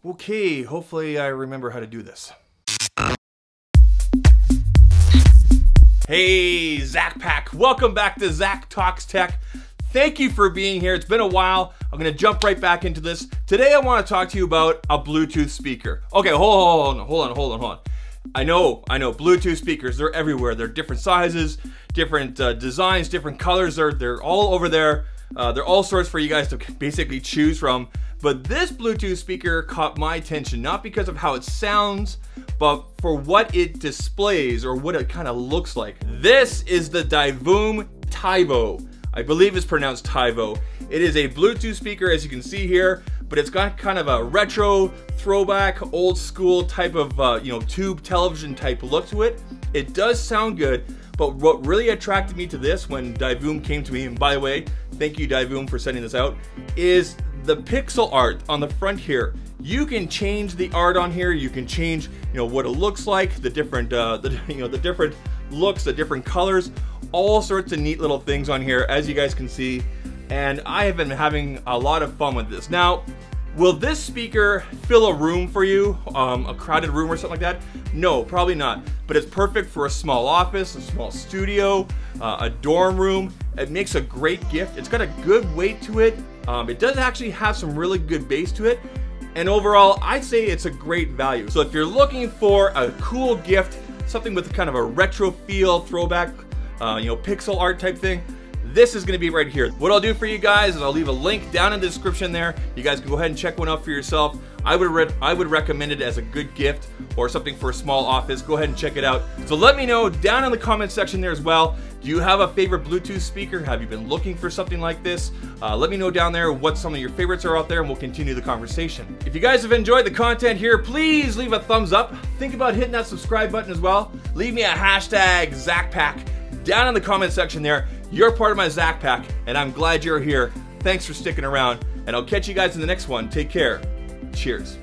Okay, hopefully I remember how to do this. Hey, Zach Pack. Welcome back to Zach Talks Tech. Thank you for being here. It's been a while. I'm gonna jump right back into this. Today I wanna talk to you about a Bluetooth speaker. Okay, hold on. I know, Bluetooth speakers, they're everywhere. They're different sizes, different designs, different colors. They're all over there. They're all sorts for you guys to basically choose from. But this Bluetooth speaker caught my attention, not because of how it sounds, but for what it displays or what it kind of looks like. This is the Divoom Tivoo. I believe it's pronounced Tivoo. It is a Bluetooth speaker, as you can see here, but it's got kind of a retro, throwback, old school type of tube television type look to it. It does sound good, but what really attracted me to this when Divoom came to me, and by the way, thank you Divoom for sending this out, is the pixel art on the front here. You can change the art on here. You can change, what it looks like, the different, the different looks, the different colors, all sorts of neat little things on here, as you guys can see. And I have been having a lot of fun with this. Now, will this speaker fill a room for you, a crowded room or something like that? No, probably not. But it's perfect for a small office, a small studio, a dorm room. It makes a great gift. It's got a good weight to it. It does actually have some really good bass to it. And overall, I'd say it's a great value. So if you're looking for a cool gift, something with kind of a retro feel, throwback, pixel art type thing, this is gonna be right here. What I'll do for you guys is I'll leave a link down in the description there. You guys can go ahead and check one out for yourself. I would recommend it as a good gift or something for a small office. Go ahead and check it out. So let me know down in the comment section there as well. Do you have a favorite Bluetooth speaker? Have you been looking for something like this? Let me know down there what some of your favorites are out there and we'll continue the conversation. If you guys have enjoyed the content here, please leave a thumbs up. Think about hitting that subscribe button as well. Leave me a hashtag ZachPack down in the comment section there. You're part of my Zach Pack, and I'm glad you're here. Thanks for sticking around, and I'll catch you guys in the next one. Take care. Cheers.